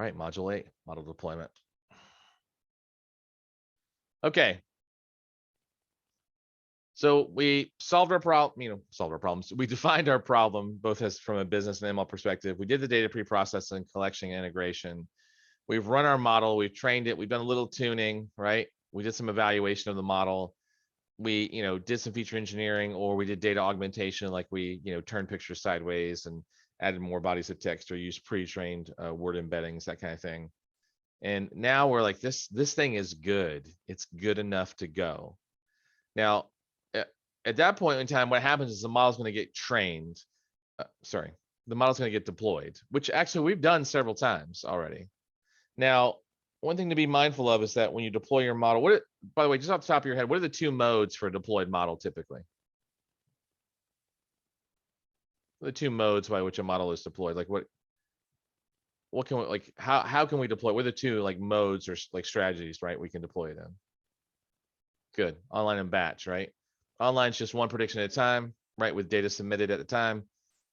All right, module 8, model deployment. Okay. So we solved our problem, solved our problems. We defined our problem both as from a business and ML perspective. We did the data pre-processing, collection, integration. We've run our model, we've trained it, we've done a little tuning, right? We did some evaluation of the model. We, did some feature engineering, or we did data augmentation, like we, turned pictures sideways and added more bodies of text or used pre-trained word embeddings, that kind of thing. And now we're like, this thing is good. It's good enough to go. Now, at that point in time, what happens is the model's going to get trained. The model's going to get deployed, which actually we've done several times already. Now, one thing to be mindful of is that when you deploy your model, by the way, just off the top of your head, what are the two modes for a deployed model typically? The two modes by which a model is deployed, like what can we, like, how can we deploy? What are the two like modes or like strategies, right? We can deploy them. Good. Online and batch, right? Online is just one prediction at a time, right? With data submitted at the time.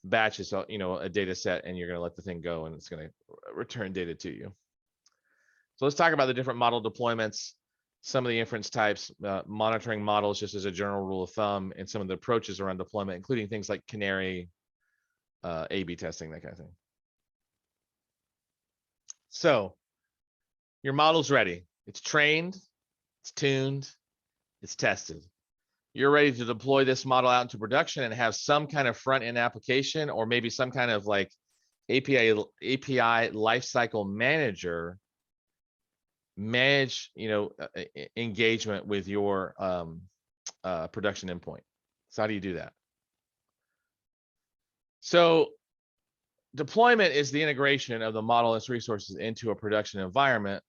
Batch is, a data set, and you're going to let the thing go and it's going to return data to you. So let's talk about the different model deployments, some of the inference types, monitoring models just as a general rule of thumb, and some of the approaches around deployment, including things like canary, A/B testing, that kind of thing. So your model's ready. It's trained, it's tuned, it's tested. You're ready to deploy this model out into production and have some kind of front end application, or maybe some kind of like API lifecycle manager manage, engagement with your production endpoint. So how do you do that? So deployment is the integration of the model and its resources into a production environment,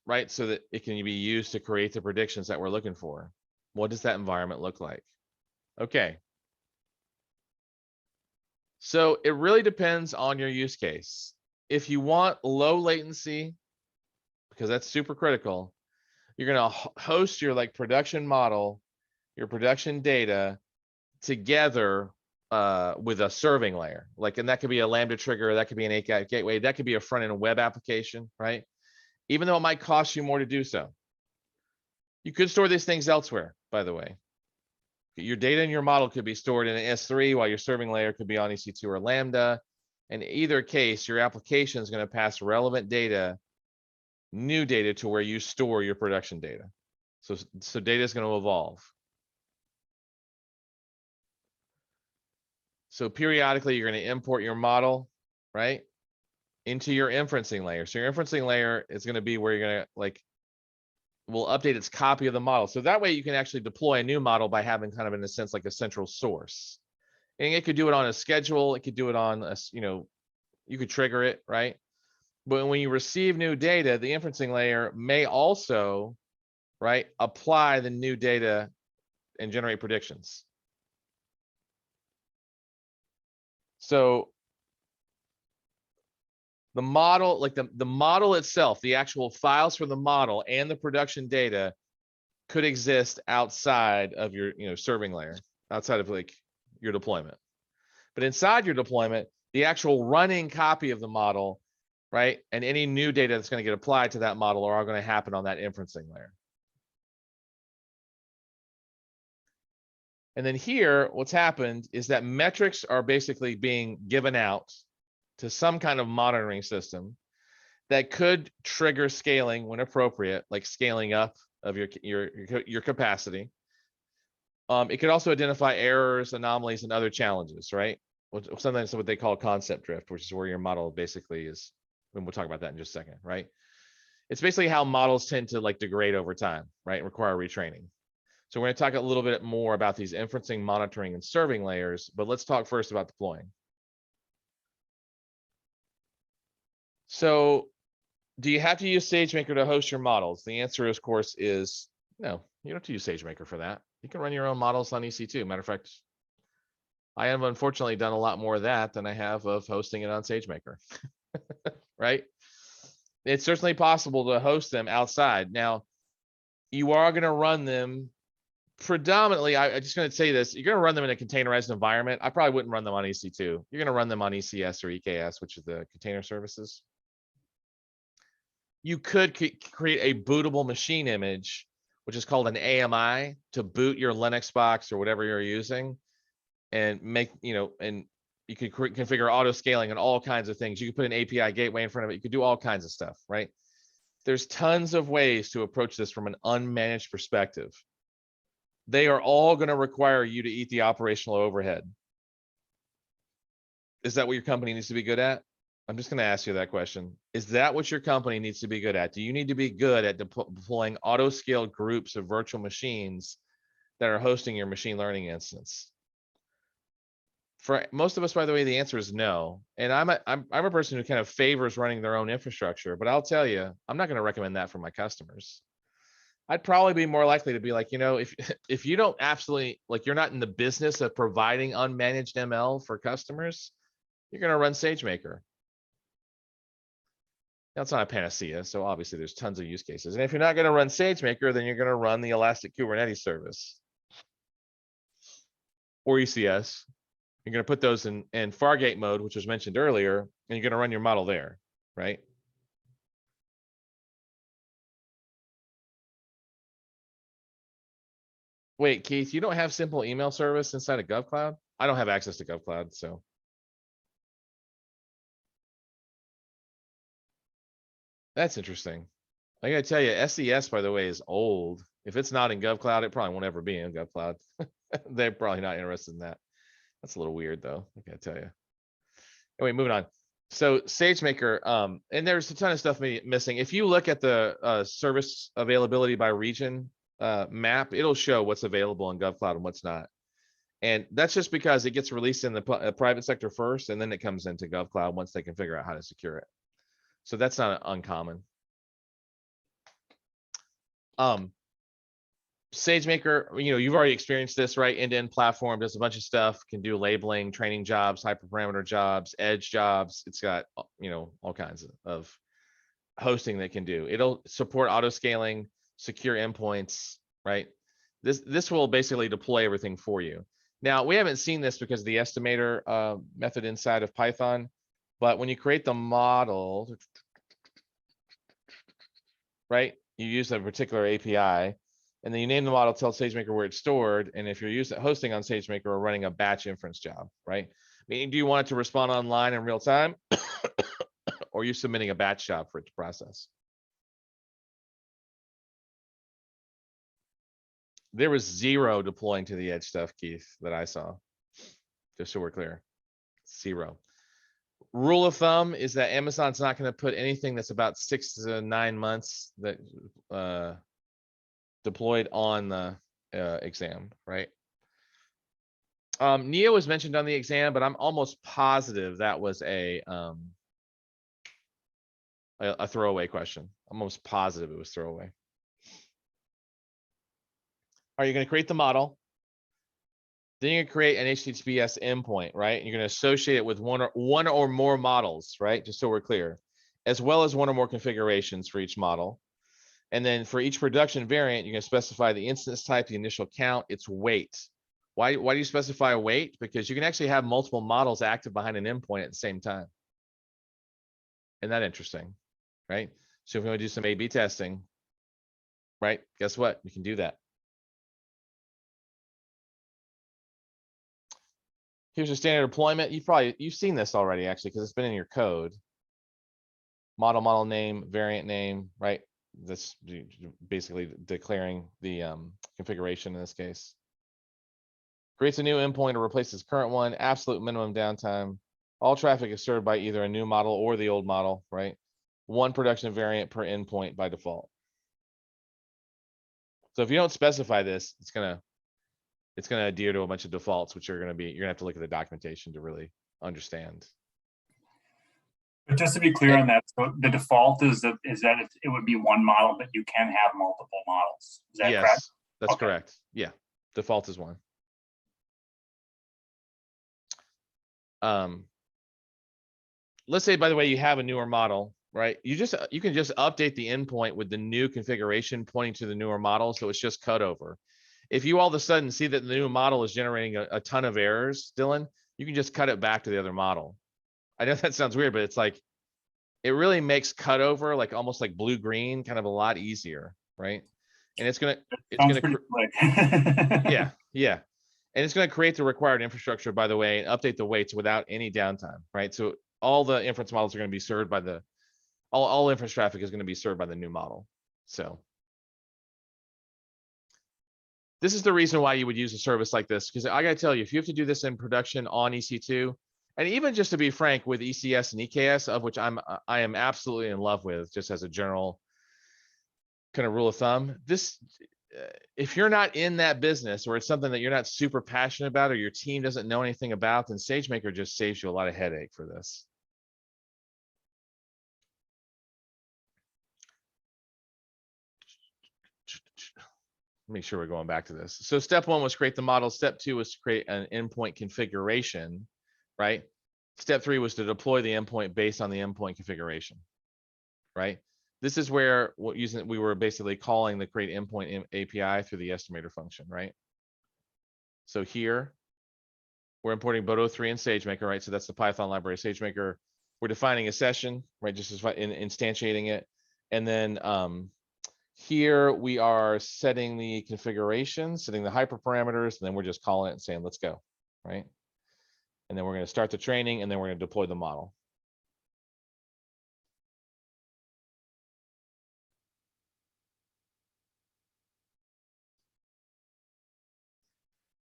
right? So that it can be used to create the predictions that we're looking for. What does that environment look like? Okay. So it really depends on your use case. If you want low latency, because that's super critical, you're going to host your like production model, your production data together with a serving layer. Like, and that could be a Lambda trigger, that could be an API gateway, that could be a front end web application, right? Even though it might cost you more to do so. You could store these things elsewhere, by the way. Your data in your model could be stored in an S3, while your serving layer could be on EC2 or Lambda. In either case, your application is going to pass relevant data, new data, to where you store your production data. So data is going to evolve. So periodically, you're going to import your model, right, into your inferencing layer. So your inferencing layer is going to be where you're going to will update its copy of the model. So that way you can actually deploy a new model by having kind of, in a sense, like a central source. And it could do it on a schedule. It could do it on a, you could trigger it, right? But when you receive new data, the inferencing layer may also, right, apply the new data and generate predictions. So the model, like the model itself, the actual files for the model and the production data could exist outside of your, serving layer, outside of like your deployment. But inside your deployment, the actual running copy of the model, right, and any new data that's going to get applied to that model are all going to happen on that inferencing layer. And then here, what's happened is that metrics are basically being given out to some kind of monitoring system that could trigger scaling when appropriate, like scaling up of your capacity. It could also identify errors, anomalies, and other challenges, right? Sometimes what they call concept drift, which is where your model basically is, and we'll talk about that in just a second, right? It's basically how models tend to like degrade over time, right? And require retraining. So we're going to talk a little bit more about these inferencing, monitoring, and serving layers, but let's talk first about deploying. So do you have to use SageMaker to host your models? The answer, of course, is no. You don't have to use SageMaker for that. You can run your own models on EC2. Matter of fact, I have unfortunately done a lot more of that than I have of hosting it on SageMaker, right? It's certainly possible to host them outside. Now, you are going to run them predominantly, I'm just going to say this, you're going to run them in a containerized environment. I probably wouldn't run them on EC2. You're going to run them on ECS or EKS, which is the container services. you could create a bootable machine image, which is called an AMI, to boot your Linux box or whatever you're using, and make, and you could configure auto scaling and all kinds of things. You could put an API gateway in front of it. You could do all kinds of stuff, right? There's tons of ways to approach this from an unmanaged perspective. They are all going to require you to eat the operational overhead. Is that what your company needs to be good at? I'm just going to ask you that question. Is that what your company needs to be good at? Do you need to be good at deploying auto-scaled groups of virtual machines that are hosting your machine learning instance? For most of us, by the way, the answer is no. And I'm a person who kind of favors running their own infrastructure, but I'll tell you, I'm not going to recommend that for my customers. I'd probably be more likely to be like, if you don't absolutely, like, you're not in the business of providing unmanaged ML for customers, you're going to run SageMaker. Now, it's not a panacea, so obviously there's tons of use cases. And if you're not going to run SageMaker, then you're going to run the Elastic Kubernetes service or ECS. You're going to put those in Fargate mode, which was mentioned earlier, and you're going to run your model there, right? Wait, Keith, you don't have simple email service inside of GovCloud? I don't have access to GovCloud, so. That's interesting. I gotta tell you, SES, by the way, is old. If it's not in GovCloud, it probably won't ever be in GovCloud. They're probably not interested in that. That's a little weird, though. I gotta tell you. Anyway, moving on. So SageMaker, and there's a ton of stuff missing. If you look at the service availability by region map, it'll show what's available in GovCloud and what's not. And that's just because it gets released in the private sector first, and then it comes into GovCloud once they can figure out how to secure it. So that's not uncommon. SageMaker, you've already experienced this, right? End-to-end platform, does a bunch of stuff, can do labeling, training jobs, hyperparameter jobs, edge jobs. It's got, all kinds of hosting that can do. It'll support auto scaling, secure endpoints, right? This will basically deploy everything for you. Now, we haven't seen this because of the estimator method inside of Python, but when you create the model, right, you use a particular API, and then you name the model, tell SageMaker where it's stored, and if you're using hosting on SageMaker or running a batch inference job, right? Meaning, do you want it to respond online in real time, or are you submitting a batch job for it to process? There was 0 deploying to the edge stuff, Keith, that I saw. Just so we're clear, 0. Rule of thumb is that Amazon's not going to put anything that's about 6 to 9 months that deployed on the exam, right? Neo was mentioned on the exam, but I'm almost positive that was a throwaway question. I'm almost positive it was throwaway. Are you going to create the model? Then you can create an HTTPS endpoint, right? You're going to associate it with one or more models, right? Just so we're clear, as well as one or more configurations for each model. And then for each production variant, you're going to specify the instance type, the initial count, its weight. Why do you specify a weight? Because you can actually have multiple models active behind an endpoint at the same time. Isn't that interesting, right? So if you want to do some A/B testing, right? Guess what? You can do that. Here's your standard deployment. You've seen this already, actually, because it's been in your code. Model name, variant name, right? That's basically declaring the configuration in this case. Creates a new endpoint or replaces current one. Absolute minimum downtime. All traffic is served by either a new model or the old model, right? One production variant per endpoint by default. So if you don't specify this, it's gonna adhere to a bunch of defaults, which you're gonna have to look at the documentation to really understand. But just to be clear on that, so the default is that it would be one model, but you can have multiple models. Is that correct? Yes, that's correct. Yeah, default is one. Let's say, by the way, you have a newer model, right? You can just update the endpoint with the new configuration pointing to the newer model, so it's just cut over. If you all of a sudden see that the new model is generating a ton of errors, Dylan, you can just cut it back to the other model. I know that sounds weird, but it's like, it really makes cutover like almost like blue green kind of a lot easier, right? And it's gonna Sounds pretty slick. yeah, yeah. And it's going to create the required infrastructure, by the way, and update the weights without any downtime, right? So all the inference models are going to be served by the, all inference traffic is going to be served by the new model. So this is the reason why you would use a service like this, because I got to tell you, if you have to do this in production on EC2, and even just to be frank with ECS and EKS, of which I am absolutely in love with, just as a general kind of rule of thumb, this, if you're not in that business, or it's something that you're not super passionate about, or your team doesn't know anything about, then SageMaker just saves you a lot of headache for this. Make sure we're going back to this. So step 1 was create the model. Step 2 was to create an endpoint configuration, right? Step 3 was to deploy the endpoint based on the endpoint configuration, right? This is where we were basically calling the create endpoint API through the estimator function, right? So here we're importing Boto 3 and SageMaker, right? So that's the Python library SageMaker. We're defining a session, right? Just as instantiating it. And then here we are setting the configuration, setting the hyperparameters, and then we're just calling it and saying, let's go, right? And then we're going to start the training, and then we're going to deploy the model.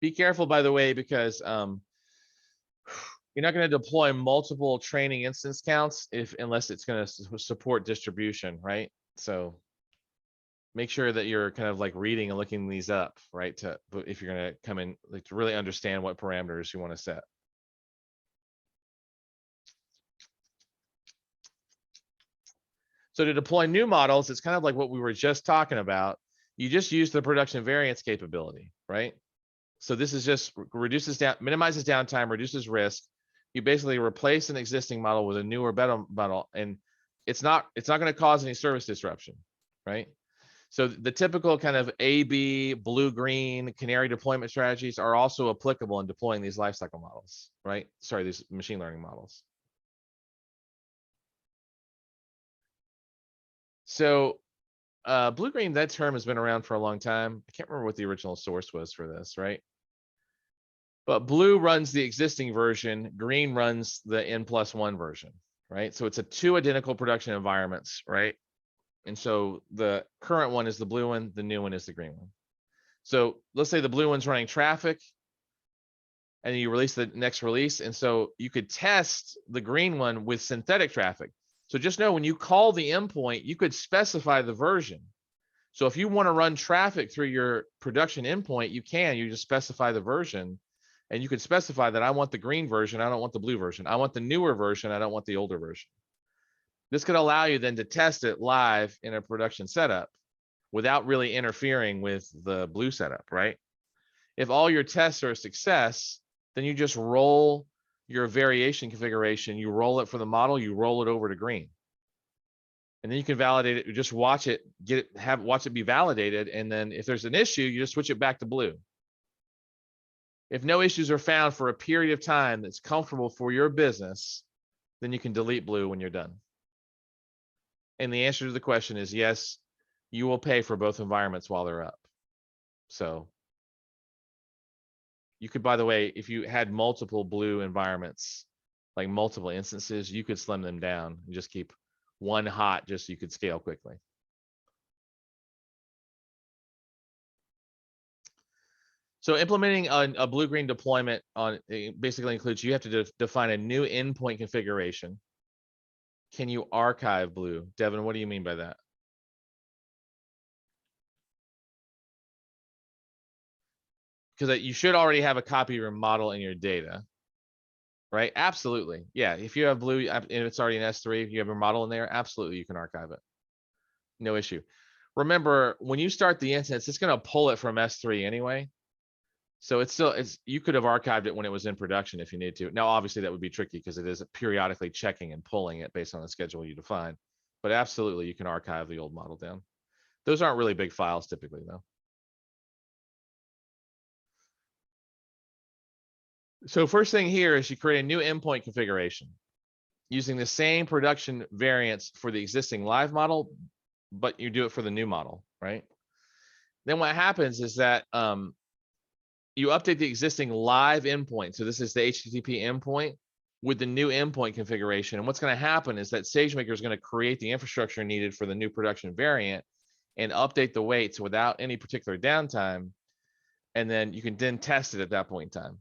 Be careful, by the way, because you're not going to deploy multiple training instance counts unless it's going to support distribution, right? So make sure that you're kind of like reading and looking these up, right? If you're going to come in, like, to really understand what parameters you want to set. So to deploy new models, it's kind of like what we were just talking about. You just use the production variance capability, right? So this is just minimizes downtime, reduces risk. You basically replace an existing model with a newer, better model, and it's not going to cause any service disruption, right? So the typical kind of A/B, blue-green, canary deployment strategies are also applicable in deploying these lifecycle models, right? Sorry, these machine learning models. So blue-green, that term has been around for a long time. I can't remember what the original source was for this, right? But blue runs the existing version, green runs the N+1 version, right? So it's 2 identical production environments, right? And so the current one is the blue one, the new one is the green one. So let's say the blue one's running traffic, and you release the next release. And so you could test the green one with synthetic traffic. So just know when you call the endpoint, you could specify the version. So if you want to run traffic through your production endpoint, you just specify the version. And you could specify that I want the green version, I don't want the blue version. I want the newer version, I don't want the older version. This could allow you then to test it live in a production setup without really interfering with the blue setup, right? If all your tests are a success, then you just roll your variation configuration, you roll it for the model, you roll it over to green. And then you can validate it, just watch it, watch it be validated. And then if there's an issue, you just switch it back to blue. If no issues are found for a period of time that's comfortable for your business, then you can delete blue when you're done. And the answer to the question is yes, you will pay for both environments while they're up. So you could, by the way, if you had multiple blue environments, like multiple instances, you could slim them down and just keep one hot just so you could scale quickly. So implementing a blue-green deployment basically includes you have to define a new endpoint configuration. Can you archive blue? Devin, what do you mean by that? Because you should already have a copy of your model in your data, right? Absolutely. Yeah, if you have blue and it's already in S3, if you have a model in there, absolutely, you can archive it. No issue. Remember, when you start the instance, it's going to pull it from S3 anyway. So you could have archived it when it was in production if you need to. Now, obviously that would be tricky because it is periodically checking and pulling it based on the schedule you define, but absolutely you can archive the old model down. Those aren't really big files typically though. So first thing here is you create a new endpoint configuration. using the same production variance for the existing live model, but you do it for the new model, right? Then what happens is that you update the existing live endpoint. So this is the HTTP endpoint with the new endpoint configuration. And what's going to happen is that SageMaker is going to create the infrastructure needed for the new production variant and update the weights without any particular downtime. And then you can then test it at that point in time.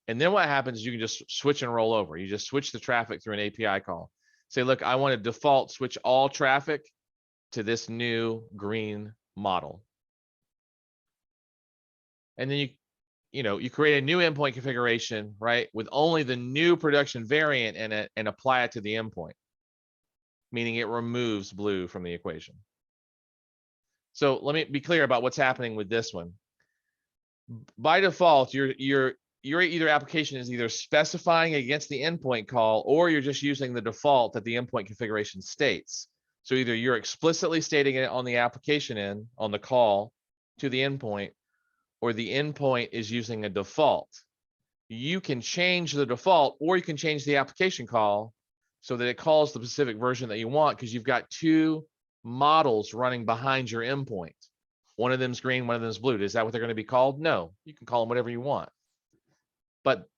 And then what happens is you can just switch and roll over. You just switch the traffic through an API call. Say, look, I want to default switch all traffic to this new green model. And then you create a new endpoint configuration, right, with only the new production variant in it and apply it to the endpoint, meaning it removes blue from the equation. So let me be clear about what's happening with this one. By default, your either application is either specifying against the endpoint call, or you're just using the default that the endpoint configuration states. So either you're explicitly stating it on the application end, on the call to the endpoint, or the endpoint is using a default. You can change the default, or you can change the application call so that it calls the specific version that you want, because you've got two models running behind your endpoint. One of them's green, one of them's blue. Is that what they're going to be called? No, you can call them whatever you want. But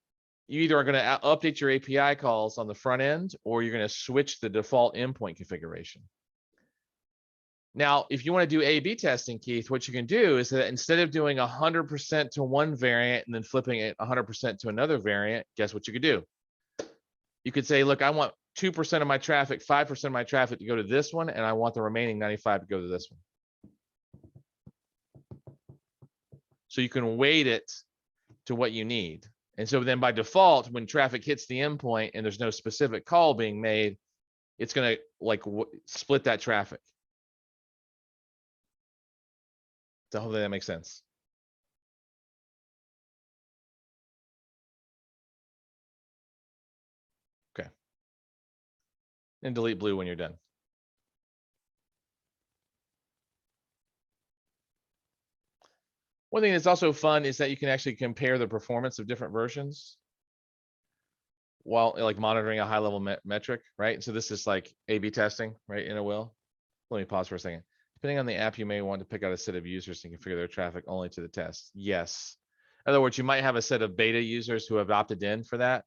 you either are going to update your API calls on the front end, or you're going to switch the default endpoint configuration. Now, if you want to do A/B testing, Keith, what you can do is that instead of doing 100% to one variant and then flipping it 100% to another variant, guess what you could do? You could say, look, I want 2% of my traffic, 5% of my traffic to go to this one, and I want the remaining 95 to go to this one. So you can weight it to what you need. And so then by default, when traffic hits the endpoint and there's no specific call being made, it's going to like split that traffic. So hopefully that makes sense. Okay. And delete blue when you're done. One thing that's also fun is that you can actually compare the performance of different versions while like monitoring a high level metric, right? So this is like A/B testing, right? In a will. Let me pause for a second. Depending on the app, you may want to pick out a set of users and configure their traffic only to the test. Yes. In other words, you might have a set of beta users who have opted in for that,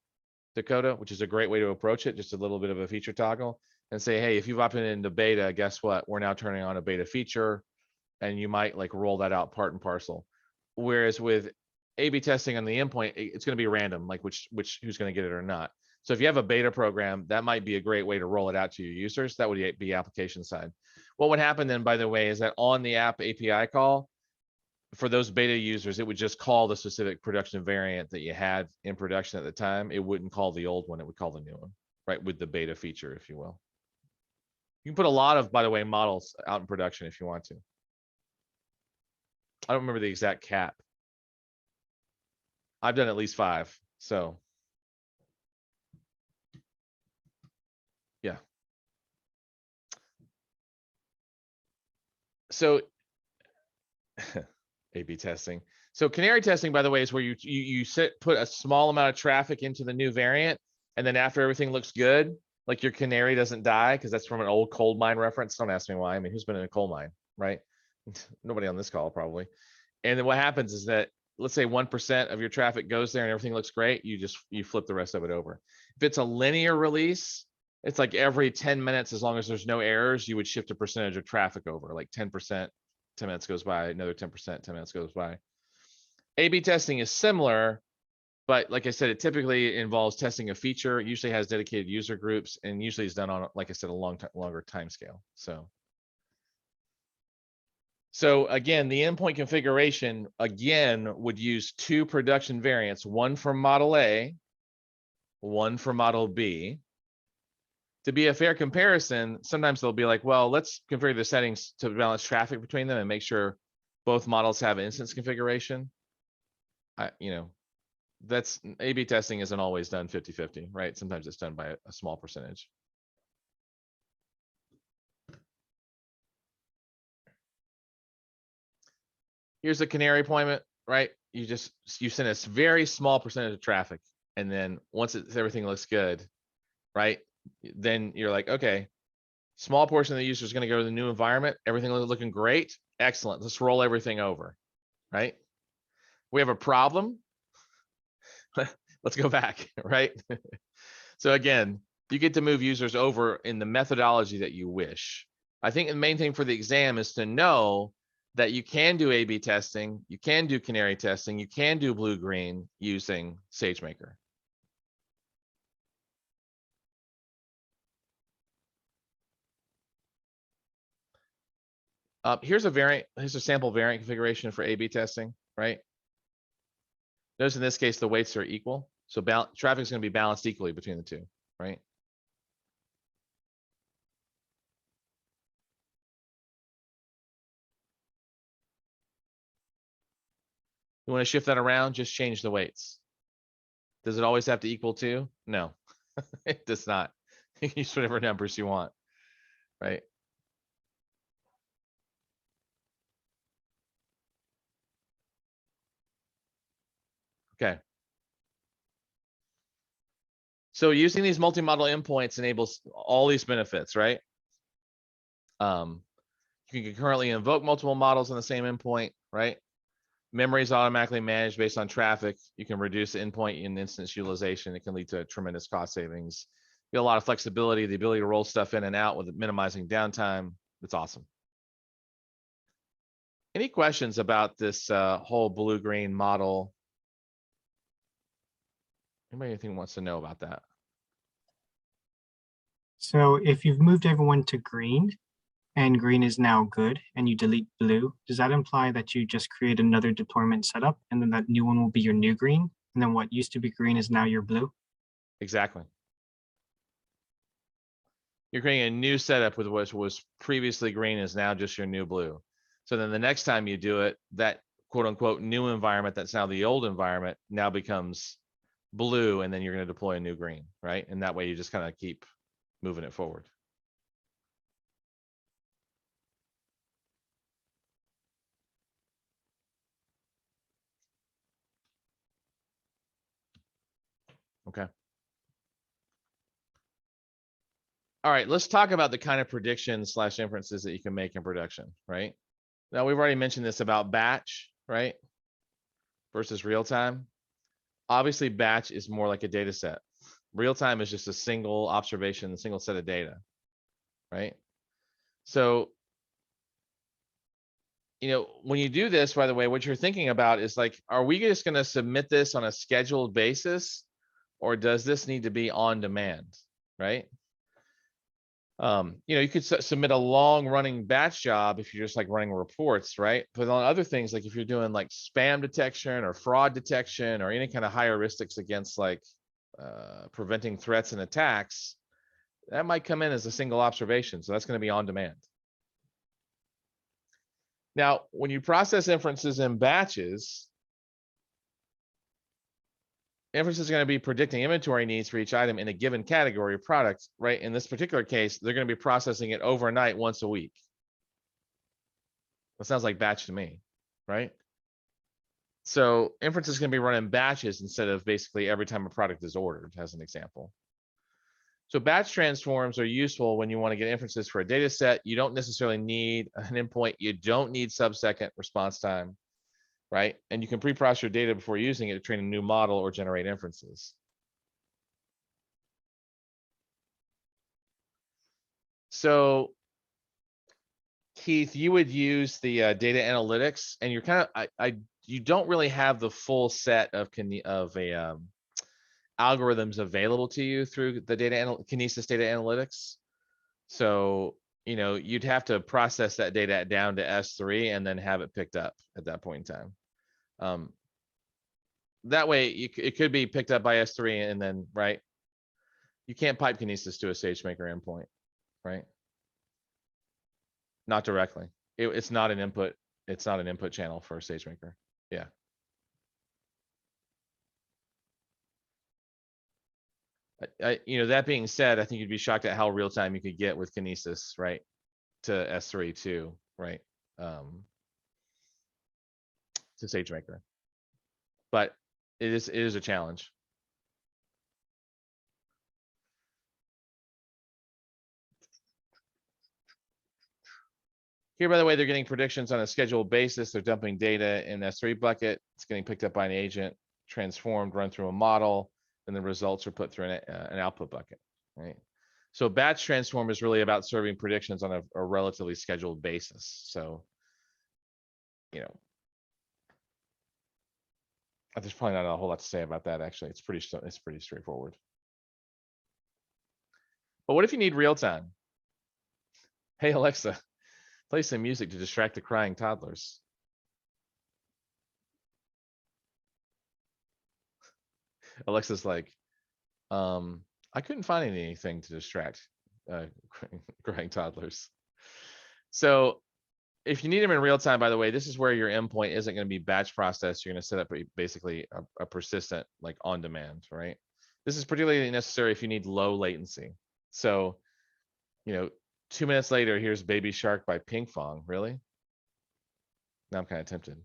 Dakota, which is a great way to approach it. Just a little bit of a feature toggle and say, hey, if you've opted into beta, guess what? We're now turning on a beta feature, and you might like roll that out part and parcel. Whereas with A/B testing on the endpoint, it's going to be random, like who's going to get it or not. So if you have a beta program, that might be a great way to roll it out to your users. That would be application side. What would happen then, by the way, is that on the app API call, for those beta users, it would just call the specific production variant that you had in production at the time. It wouldn't call the old one. It would call the new one, right? With the beta feature, if you will. You can put a lot of, by the way, models out in production if you want to. I don't remember the exact cap. I've done at least 5. So yeah. So A/B testing. So canary testing, by the way, is where you put a small amount of traffic into the new variant, and then after everything looks good, like your canary doesn't die, because that's from an old coal mine reference. Don't ask me why. I mean, who's been in a coal mine, right? Nobody on this call probably. And then what happens is that, let's say 1% of your traffic goes there and everything looks great, you flip the rest of it over. If it's a linear release, it's like every 10 minutes, as long as there's no errors, you would shift a percentage of traffic over, like 10%, 10 minutes goes by, another 10%, 10 minutes goes by. A/B testing is similar, but like I said, it typically involves testing a feature. It usually has dedicated user groups, and usually is done on, like I said, a longer time scale. So again, the endpoint configuration again would use 2 production variants, one for model A, one for model B. To be a fair comparison, sometimes they'll be like, well, let's configure the settings to balance traffic between them and make sure both models have instance configuration. That's A/B testing isn't always done 50-50, right? Sometimes it's done by a small percentage. Here's a canary appointment, right? You send a very small percentage of traffic, and then once everything looks good, right? then you're like, okay, small portion of the user is going to go to the new environment. Everything looking great. Excellent. Let's roll everything over, right? We have a problem. Let's go back, right? So again, you get to move users over in the methodology that you wish. I think the main thing for the exam is to know that you can do A/B testing, you can do canary testing, you can do blue-green using SageMaker. Here's a sample variant configuration for A/B testing, right? Notice in this case, the weights are equal. So traffic is going to be balanced equally between the two, right? You want to shift that around, just change the weights. Does it always have to equal 2? No, it does not. You can use whatever numbers you want, right? Okay. So using these multi-model endpoints enables all these benefits, right? You can concurrently invoke multiple models on the same endpoint, right? Memory is automatically managed based on traffic. You can reduce the endpoint and instance utilization. It can lead to tremendous cost savings. You get a lot of flexibility, the ability to roll stuff in and out with minimizing downtime. It's awesome. Any questions about this whole blue-green model? Anybody anything wants to know about that? So if you've moved everyone to green and green is now good and you delete blue, does that imply that you just create another deployment setup and then that new one will be your new green? And then what used to be green is now your blue? Exactly. You're creating a new setup with what was previously green is now just your new blue. So then the next time you do it, that quote unquote new environment that's now the old environment now becomes blue, and then you're going to deploy a new green, right? And that way you just kind of keep moving it forward. Okay. All right, let's talk about the kind of predictions / inferences that you can make in production, right? Now we've already mentioned this about batch, right? Versus real time. Obviously, batch is more like a data set. Real time is just a single observation, a single set of data, right? So, you know, when you do this, by the way, what you're thinking about is like, are we just going to submit this on a scheduled basis, or does this need to be on demand, right? You know, you could submit a long running batch job if you're just like running reports, right? But on other things, like if you're doing like spam detection or fraud detection or any kind of higher heuristics against like preventing threats and attacks, that might come in as a single observation. So that's going to be on demand. Now, when you process inferences in batches, inference is going to be predicting inventory needs for each item in a given category of products, right? In this particular case, they're going to be processing it overnight once a week. That sounds like batch to me, right? So inference is going to be run in batches instead of basically every time a product is ordered, as an example. So batch transforms are useful when you want to get inferences for a data set. You don't necessarily need an endpoint. You don't need sub-second response time, right? And you can pre-process your data before using it to train a new model or generate inferences. So Keith, you would use the data analytics, and you're kind of you don't really have the full set of algorithms available to you through the Kinesis data analytics. So, you know, you'd have to process that data down to S3 and then have it picked up at that point in time. That way it could be picked up by S3 and then, right? You can't pipe Kinesis to a SageMaker endpoint, right? Not directly. It's not an input. It's not an input channel for SageMaker. Yeah. You know, that being said, I think you'd be shocked at how real time you could get with Kinesis, right? To S3 too, right? To SageMaker. But it is a challenge. Here, by the way, they're getting predictions on a scheduled basis. They're dumping data in S3 bucket. It's getting picked up by an agent, transformed, run through a model, and the results are put through an output bucket, right? So batch transform is really about serving predictions on a relatively scheduled basis. So, you know, there's probably not a whole lot to say about that. Actually, it's pretty straightforward. But what if you need real time? Hey, Alexa, play some music to distract the crying toddlers. Alexa's like, I couldn't find anything to distract crying toddlers. So if you need them in real time, by the way, this is where your endpoint isn't going to be batch processed. You're going to set up basically a persistent, like on demand, right? This is particularly necessary if you need low latency. So, you know, 2 minutes later, here's Baby Shark by Pinkfong. Really? Now I'm kind of tempted.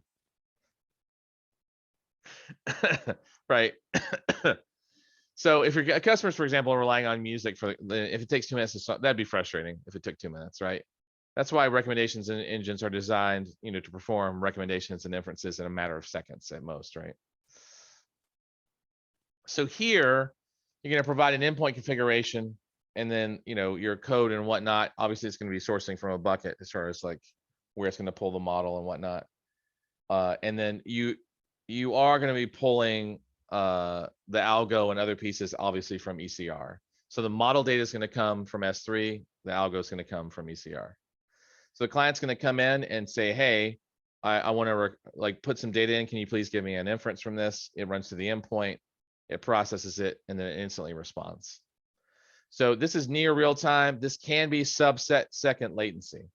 Right. So if your customers, for example, are relying on music for, if it takes 2 minutes to start, that'd be frustrating if it took 2 minutes, right? That's why recommendations and engines are designed, you know, to perform recommendations and inferences in a matter of seconds at most, right? So here, you're going to provide an endpoint configuration, and then, you know, your code and whatnot. Obviously, it's going to be sourcing from a bucket as far as like where it's going to pull the model and whatnot. And then you are going to be pulling the algo and other pieces, obviously, from ECR. So the model data is going to come from S3. The algo is going to come from ECR. So the client's going to come in and say, hey, I want to like put some data in. Can you please give me an inference from this? It runs to the endpoint, it processes it, and then it instantly responds. So this is near real time. This can be sub-second latency.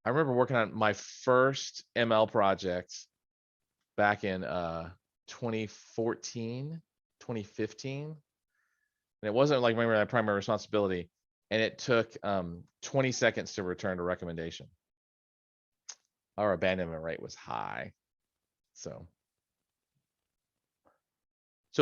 I remember working on my first ML project back in 2014, 2015. And it wasn't like my primary responsibility. And it took 20 seconds to return a recommendation. Our abandonment rate was high. So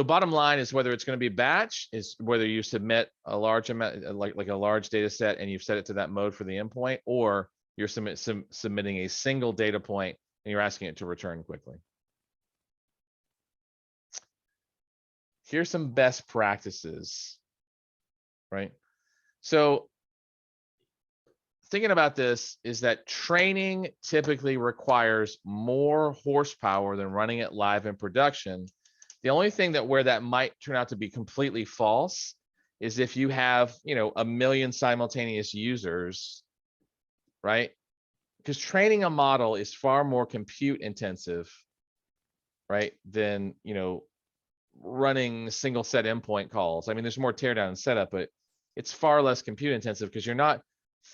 bottom line is whether it's going to be batch, is whether you submit a large amount, like a large data set, and you've set it to that mode for the endpoint, or you're submitting a single data point and you're asking it to return quickly. Here's some best practices, right? So thinking about this is that training typically requires more horsepower than running it live in production. The only thing that where that might turn out to be completely false is if you have, you know, 1 million simultaneous users, right? Because training a model is far more compute intensive, right, than, you know, running single set endpoint calls. I mean, there's more teardown and setup, but it's far less compute intensive because you're not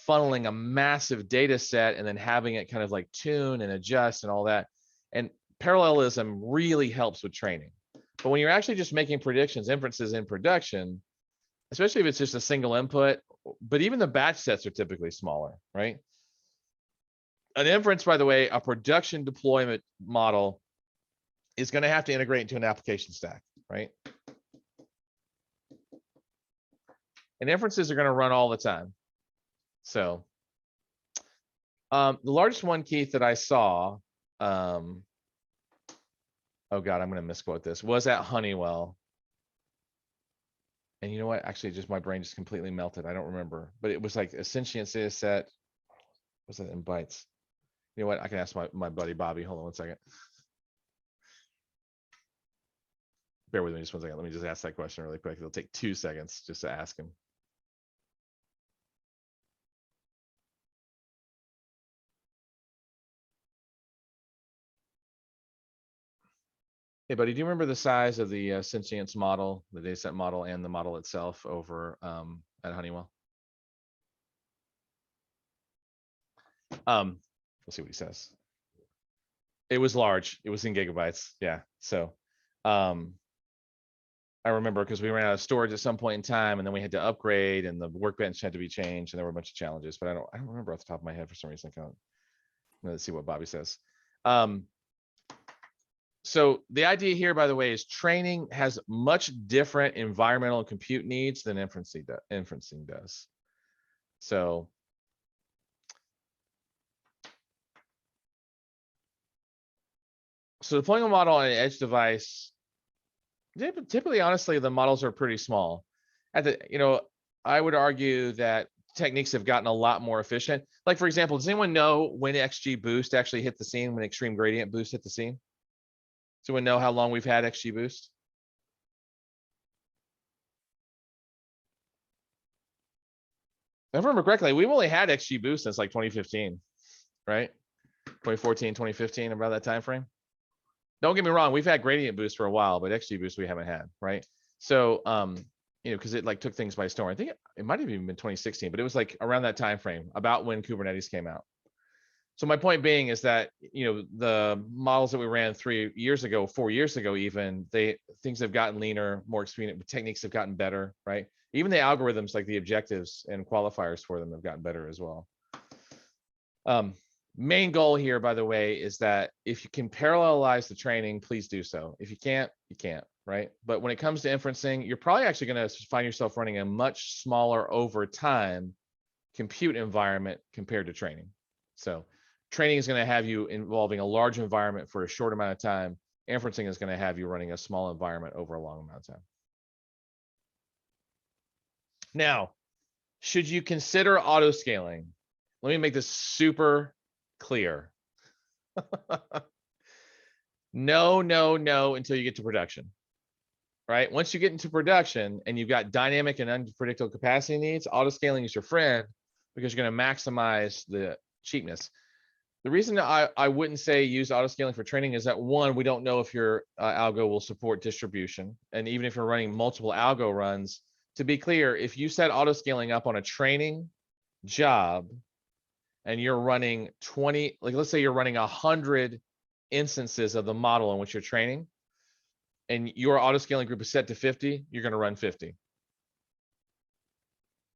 funneling a massive data set and then having it kind of like tune and adjust and all that. And parallelism really helps with training. But when you're actually just making predictions, inferences in production, especially if it's just a single input, but even the batch sets are typically smaller, right? An inference, by the way, a production deployment model is going to have to integrate into an application stack, right? And inferences are going to run all the time. So the largest one, Keith, that I saw, oh God, I'm going to misquote this, was at Honeywell. And you know what? Actually, just my brain just completely melted. I don't remember, but it was like a sentient data set. Was it in bytes? You know what? I can ask my buddy Bobby. Hold on 1 second. Bear with me just 1 second. Let me just ask that question really quick. It'll take 2 seconds just to ask him. Hey, buddy, do you remember the size of the sentience model, the dataset model, and the model itself over at Honeywell? Let's see what he says. It was large. It was in gigabytes. Yeah. So I remember because we ran out of storage at some point in time, and then we had to upgrade, and the workbench had to be changed, and there were a bunch of challenges. But I don't remember off the top of my head for some reason. Let's see what Bobby says. So the idea here, by the way, is training has much different environmental and compute needs than inferencing does. So So deploying a model on an edge device, typically, honestly, the models are pretty small. I would argue that techniques have gotten a lot more efficient. Like, for example, does anyone know when XG boost actually hit the scene, when extreme gradient boost hit the scene? Does anyone know how long we've had XG boost? If I remember correctly, we've only had XG boost since like 2015, right? 2014, 2015, about that time frame. Don't get me wrong, we've had gradient boost for a while, but XG boost we haven't had, right? So, because it like took things by storm. I think it might have even been 2016, but it was like around that time frame, about when Kubernetes came out. So my point being is that, the models that we ran 3 years ago, 4 years ago, even things have gotten leaner, more expedient, techniques have gotten better, right? Even the algorithms, like the objectives and qualifiers for them, have gotten better as well. Main goal here, by the way, is that if you can parallelize the training, please do so. If you can't, you can't, right? But when it comes to inferencing, you're probably actually going to find yourself running a much smaller over time compute environment compared to training. So training is going to have you involving a large environment for a short amount of time. Inferencing is going to have you running a small environment over a long amount of time. Now, should you consider auto scaling? Let me make this super clear. No, until you get to production, right? Once you get into production and you've got dynamic and unpredictable capacity needs, auto scaling is your friend, because you're going to maximize the cheapness. The reason that I wouldn't say use auto scaling for training is that, one, we don't know if your algo will support distribution. And even if you're running multiple algo runs, to be clear, if you set auto scaling up on a training job and you're running 20, like let's say you're running 100 instances of the model in which you're training, and your auto scaling group is set to 50, you're going to run 50.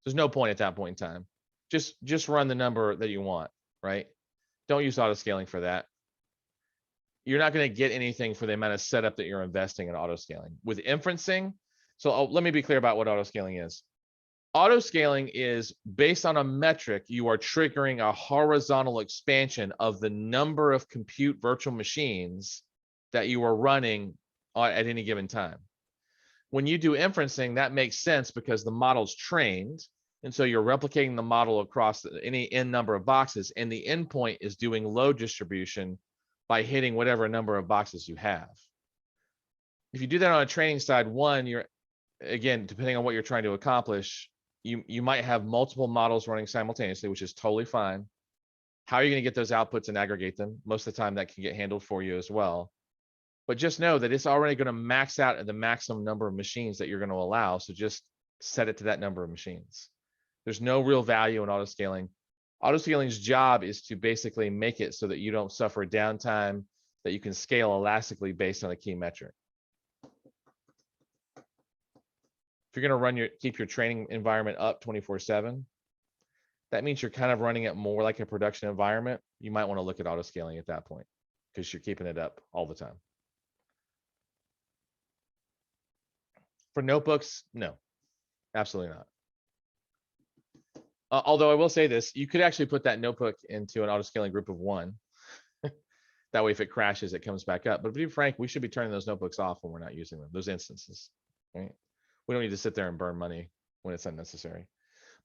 There's no point at that point in time. Just run the number that you want, right? Don't use auto scaling for that. You're not going to get anything for the amount of setup that you're investing in auto scaling. With inferencing, so let me be clear about what auto scaling is. Auto scaling is based on a metric. You are triggering a horizontal expansion of the number of compute virtual machines that you are running at any given time. When you do inferencing, that makes sense because the model's trained. And so you're replicating the model across any n number of boxes, and the endpoint is doing load distribution by hitting whatever number of boxes you have. If you do that on a training side, one, you're, again, depending on what you're trying to accomplish, you might have multiple models running simultaneously, which is totally fine. How are you going to get those outputs and aggregate them? Most of the time that can get handled for you as well. But just know that it's already going to max out at the maximum number of machines that you're going to allow. So just set it to that number of machines. There's no real value in auto scaling. Auto scaling job is to basically make it so that you don't suffer downtime, that you can scale elastically based on a key metric. If you're going to keep your training environment up 24/7, that means you're kind of running it more like a production environment. You might want to look at auto scaling at that point, because you're keeping it up all the time. For notebooks, no, absolutely not. Although I will say this, you could actually put that notebook into an auto scaling group of 1. That way, if it crashes, it comes back up. But to be frank, we should be turning those notebooks off when we're not using them, those instances, right? We don't need to sit there and burn money when it's unnecessary.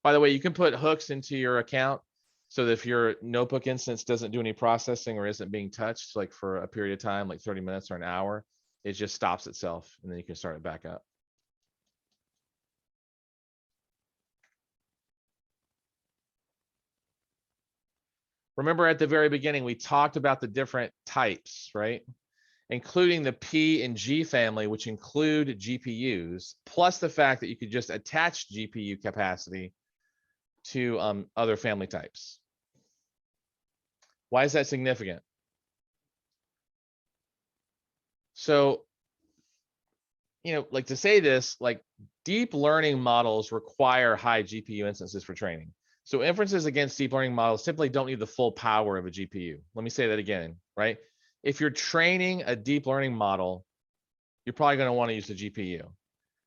By the way, you can put hooks into your account so that if your notebook instance doesn't do any processing or isn't being touched, like for a period of time, like 30 minutes or an hour, it just stops itself, and then you can start it back up. Remember at the very beginning, we talked about the different types, right? Including the P and G family, which include GPUs, plus the fact that you could just attach GPU capacity to other family types. Why is that significant? So, like to say this, like deep learning models require high GPU instances for training. So inferences against deep learning models simply don't need the full power of a GPU. Let me say that again, right? If you're training a deep learning model, you're probably going to want to use the GPU.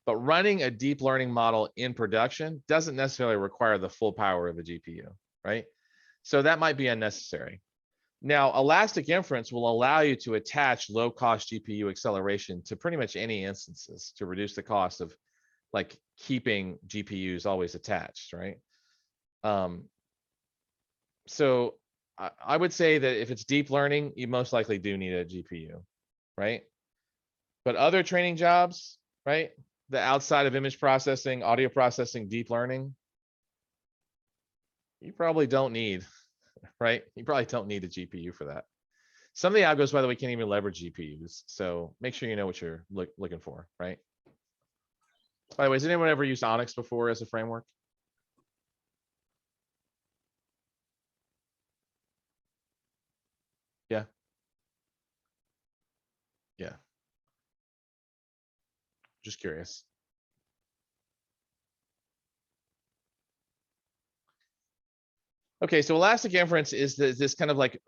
But running a deep learning model in production doesn't necessarily require the full power of a GPU, right? So that might be unnecessary. Now, elastic inference will allow you to attach low cost GPU acceleration to pretty much any instances to reduce the cost of like keeping GPUs always attached, right? So I would say that if it's deep learning, you most likely do need a GPU, right? But other training jobs, right? The outside of image processing, audio processing, deep learning, you probably don't need, right? You probably don't need a GPU for that. Some of the algos, by the way, can't even leverage GPUs. So make sure you know what you're looking for, right? By the way, has anyone ever used Onyx before as a framework? Yeah. Yeah. Just curious. Okay, so elastic inference is this kind of like,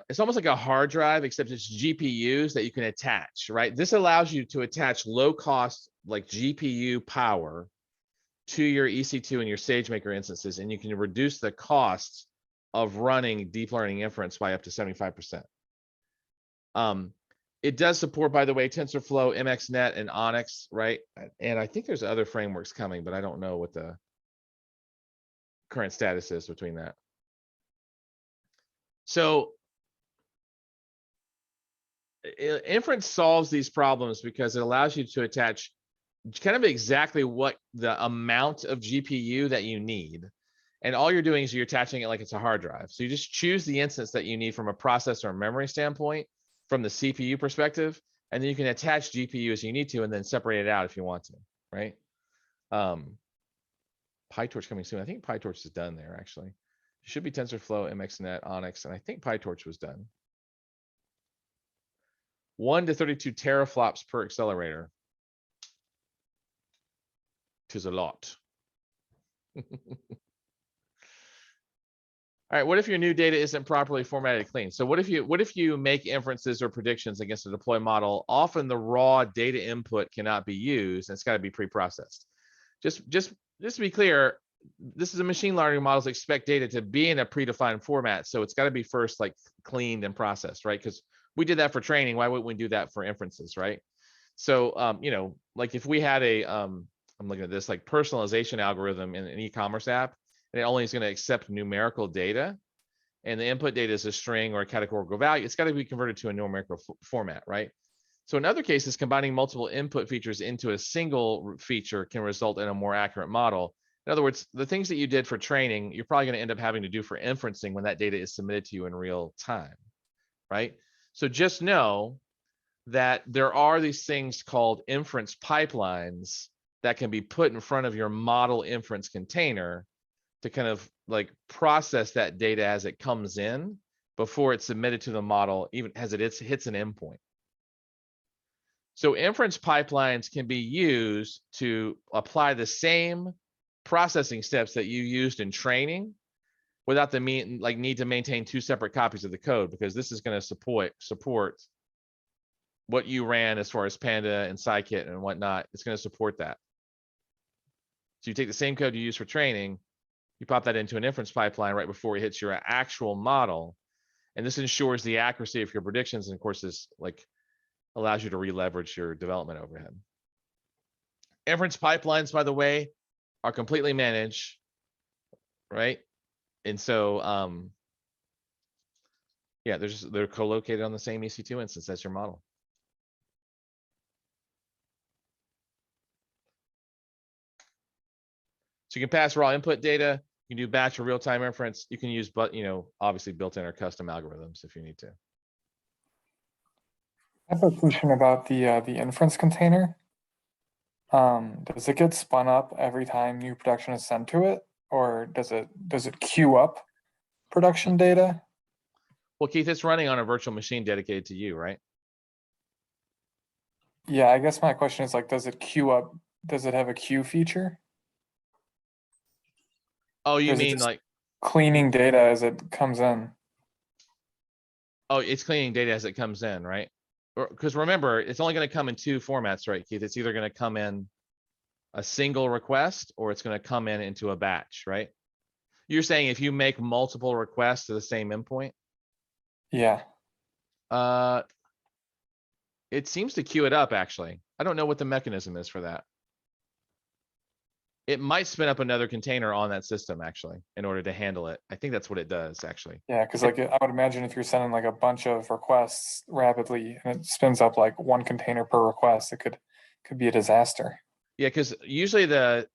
it's almost like a hard drive, except it's GPUs that you can attach, right? This allows you to attach low cost, like GPU power to your EC2 and your SageMaker instances, and you can reduce the costs of running deep learning inference by up to 75%. It does support, by the way, TensorFlow, MXNet, and Onyx, right? And I think there's other frameworks coming, but I don't know what the current status is between that. So inference solves these problems because it allows you to attach kind of exactly what the amount of GPU that you need. And all you're doing is you're attaching it like it's a hard drive. So you just choose the instance that you need from a processor or memory standpoint, from the CPU perspective, and then you can attach GPU as you need to, and then separate it out if you want to, right? PyTorch coming soon. I think PyTorch is done there, actually. It should be TensorFlow, MXNet, Onyx, and I think PyTorch was done. 1 to 32 teraflops per accelerator. 'Tis a lot. All right, what if your new data isn't properly formatted clean? So what if you make inferences or predictions against a deploy model? Often the raw data input cannot be used, and it's got to be pre-processed. Just to be clear, this is a machine learning models expect data to be in a predefined format, so it's got to be first like cleaned and processed, right? Because we did that for training, why wouldn't we do that for inferences, right? So you know, like if we had a I'm looking at this like personalization algorithm in an e-commerce app, and it only is going to accept numerical data, and the input data is a string or a categorical value, it's got to be converted to a numerical format, right? So in other cases, combining multiple input features into a single feature can result in a more accurate model. In other words, the things that you did for training, you're probably going to end up having to do for inferencing when that data is submitted to you in real time, right? So just know that there are these things called inference pipelines that can be put in front of your model inference container to kind of like process that data as it comes in before it's submitted to the model, even as it hits an endpoint. So inference pipelines can be used to apply the same processing steps that you used in training without the need to maintain 2 separate copies of the code, because this is going to support what you ran as far as Panda and Scikit and whatnot. It's going to support that. So you take the same code you use for training, you pop that into an inference pipeline right before it hits your actual model. And this ensures the accuracy of your predictions. And of course, this like allows you to re-leverage your development overhead. Inference pipelines, by the way, are completely managed, right? And so, yeah, they're co-located on the same EC2 instance as your model. So you can pass raw input data. You can do batch or real-time inference. You can use, but you know, obviously built-in or custom algorithms if you need to. I have a question about the inference container. Does it get spun up every time new production is sent to it, or does it queue up production data? Well, Keith, it's running on a virtual machine dedicated to you, right? Yeah, I guess my question is like, does it queue up? Does it have a queue feature? Oh, you Or is it mean just like, cleaning data as it comes in? oh, it's cleaning data as it comes in, right? Because remember, it's only going to come in 2 formats, right, Keith? It's either going to come in a single request or it's going to come in into a batch, right? You're saying if you make multiple requests to the same endpoint? Yeah, It seems to queue it up, actually. I don't know what the mechanism is for that. It might spin up another container on that system, actually, in order to handle it. I think that's what it does, actually. yeah, because like I would imagine if you're sending like a bunch of requests rapidly and it spins up like one container per request, it could be a disaster. Yeah, because usually the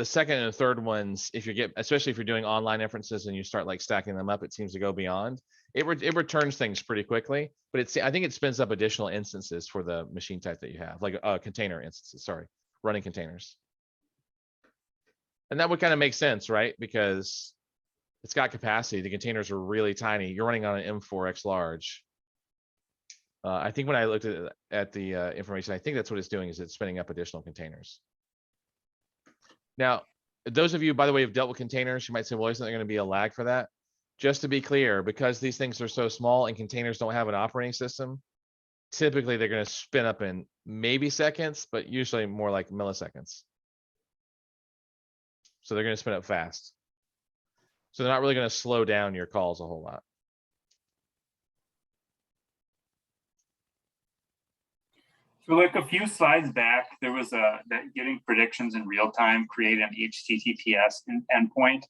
second and third ones, if you get, especially if you're doing online inferences and you start like stacking them up, it seems to go beyond. It returns things pretty quickly, but I think it spins up additional instances for the machine type that you have, like container instances, sorry, running containers. And that would kind of make sense, right? Because it's got capacity. The containers are really tiny. You're running on an M4X large. I think when I looked at the information, I think that's what it's doing, is it's spinning up additional containers. Now, those of you, by the way, who've dealt with containers, you might say, well, isn't there going to be a lag for that? Just to be clear, because these things are so small and containers don't have an operating system, typically they're going to spin up in maybe seconds, but usually more like milliseconds. So they're going to spin up fast. So they're not really going to slow down your calls a whole lot. So like a few slides back, there was that getting predictions in real time, create an HTTPS endpoint.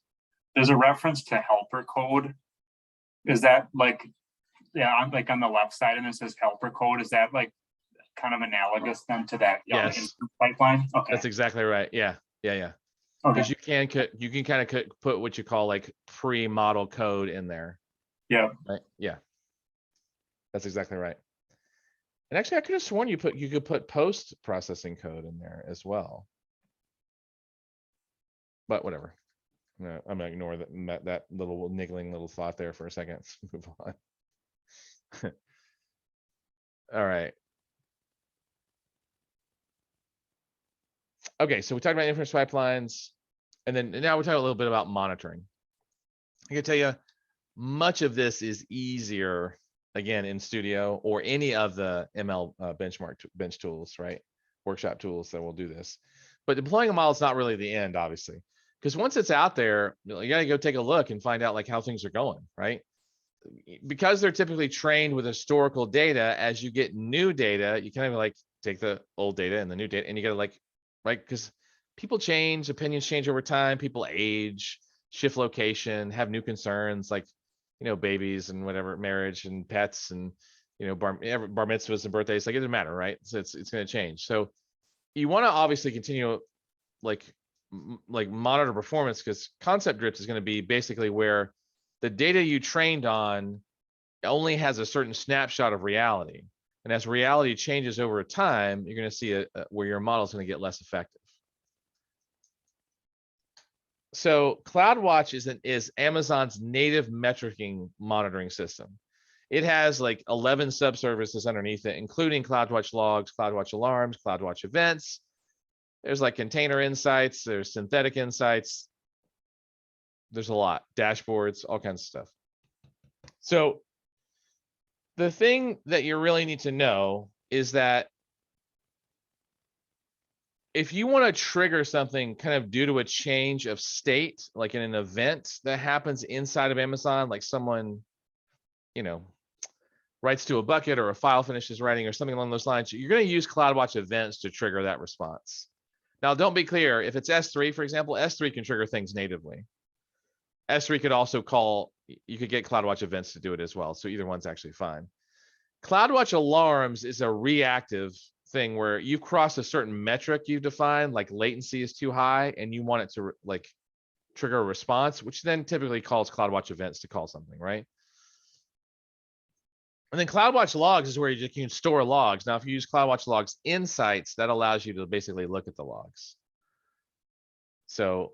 There's a reference to helper code. Is that like, yeah, like on the left side and it says helper code. Is that like kind of analogous then to that Yes. pipeline? Okay. That's exactly right. Yeah. Okay. Because you can kind of put what you call like pre-model code in there. Yeah. Right? Yeah. That's exactly right. And actually, I could have sworn you could put post processing code in there as well. But whatever. No, I'm gonna ignore that little niggling little thought there for a second. Let's move on. All right. Okay, so we talked about inference pipelines, and then now we're talking a little bit about monitoring. I can tell you, much of this is easier, again, in Studio or any of the ML bench tools, right? Workshop tools that will do this. But deploying a model is not really the end, obviously, because once it's out there, you gotta go take a look and find out like how things are going, right? Because they're typically trained with historical data, as you get new data, you kind of like take the old data and the new data, and you gotta like, right? Because people change, opinions change over time, people age, shift location, have new concerns like, you know, babies and whatever, marriage and pets and, you know, bar mitzvahs and birthdays, like it doesn't matter, right? So it's going to change. So you want to obviously continue like monitor performance, because concept drift is going to be basically where the data you trained on only has a certain snapshot of reality. And as reality changes over time, you're going to see where your model is going to get less effective. So CloudWatch is Amazon's native metricing monitoring system. It has like 11 subservices underneath it, including CloudWatch logs, CloudWatch alarms, CloudWatch events. There's like container insights, there's synthetic insights. There's a lot, dashboards, all kinds of stuff. So the thing that you really need to know is that if you want to trigger something kind of due to a change of state, like in an event that happens inside of Amazon, like someone, you know, writes to a bucket or a file finishes writing or something along those lines, you're going to use CloudWatch events to trigger that response. Now, don't be clear. If it's S3, for example, S3 can trigger things natively. S3 could also call, you could get CloudWatch events to do it as well. So either one's actually fine. CloudWatch alarms is a reactive thing where you've crossed a certain metric you've defined, like latency is too high, and you want it to like trigger a response, which then typically calls CloudWatch events to call something, right? And then CloudWatch logs is where you can store logs. Now, if you use CloudWatch logs insights, that allows you to basically look at the logs. So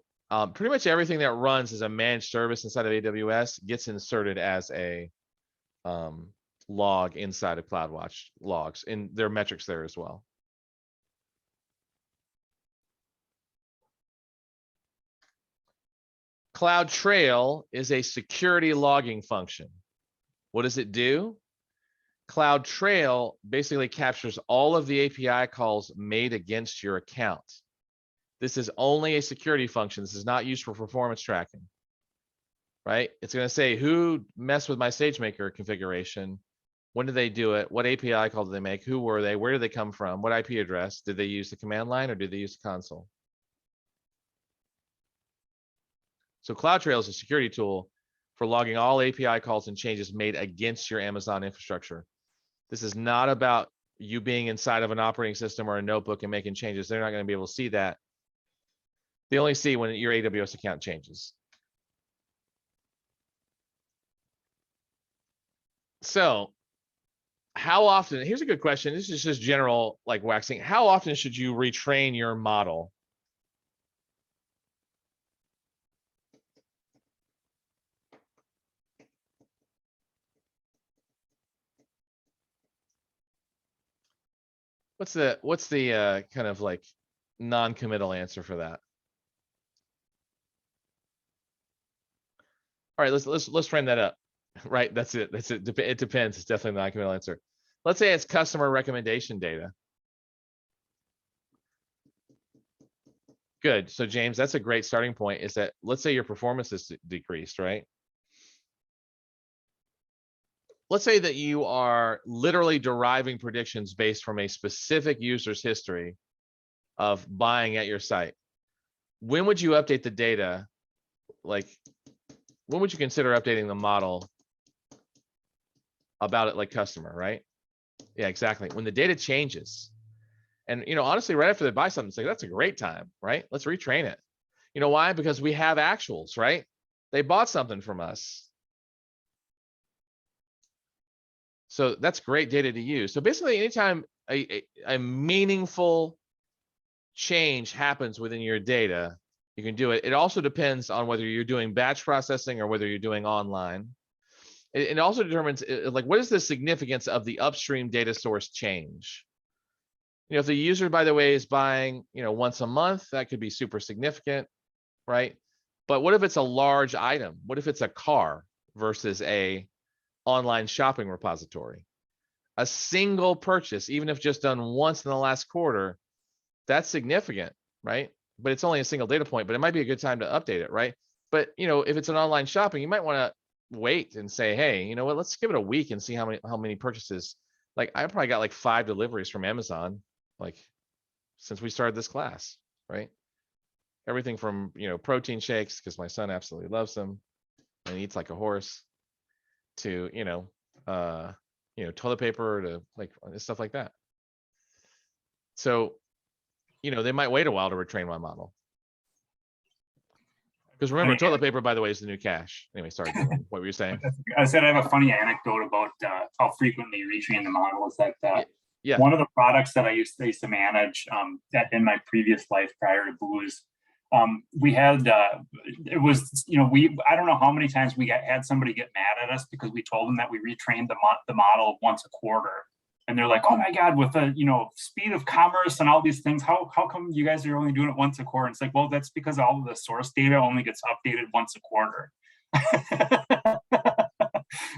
pretty much everything that runs as a managed service inside of AWS gets inserted as a log inside of CloudWatch logs, and there are metrics there as well. CloudTrail is a security logging function. What does it do? CloudTrail basically captures all of the API calls made against your account. This is only a security function. This is not used for performance tracking. right? It's gonna say who messed with my SageMaker configuration. When did they do it? What API call did they make? Who were they? Where did they come from? What IP address? Did they use the command line or did they use the console? So CloudTrail is a security tool for logging all API calls and changes made against your Amazon infrastructure. This is not about you being inside of an operating system or a notebook and making changes. They're not going to be able to see that. They only see when your AWS account changes. So how often, here's a good question. This is just general, like waxing. How often should you retrain your model? What's the kind of like non-committal answer for that? All right, let's frame that up. Right, that's it. That's it. It depends. It's definitely a non-committal answer. Let's say it's customer recommendation data. Good. So James, that's a great starting point. Is that let's say your performance is decreased, right? Let's say that you are literally deriving predictions based from a specific user's history of buying at your site. When would you update the data? Like, when would you consider updating the model about it, like customer, right? Yeah, exactly. When the data changes. And, you know, honestly, right after they buy something, it's like, that's a great time, right? Let's retrain it. You know why? Because we have actuals, right? They bought something from us. So that's great data to use. So basically, anytime a meaningful change happens within your data, you can do it. It also depends on whether you're doing batch processing or whether you're doing online. It also determines like, what is the significance of the upstream data source change? You know, if the user, by the way, is buying, you know, once a month, that could be super significant, right? But what if it's a large item? What if it's a car versus a online shopping repository? A single purchase, even if just done once in the last quarter, that's significant, right? But it's only a single data point, but it might be a good time to update it, right? But, you know, if it's an online shopping, you might want to wait and say, hey, you know what, let's give it a week and see how many purchases. Like, I probably got like 5 deliveries from Amazon, like, since we started this class, right? Everything from, you know, protein shakes, because my son absolutely loves them and eats like a horse, to, you know, toilet paper, to like stuff like that. So, you know, they might wait a while to retrain my model. Because remember, toilet paper, by the way, is the new cash. Anyway, sorry, Dylan, what were you saying? I said I have a funny anecdote about how frequently you retrain the model. Is that Yeah. one of the products that I used to manage that in my previous life prior to Booz, we had it was, you know, I don't know how many times we had somebody get mad at us because we told them that we retrained the model once a quarter. And they're like, oh my God, with the, you know, speed of commerce and all these things, how come you guys are only doing it once a quarter? And it's like, well, that's because all of the source data only gets updated once a quarter.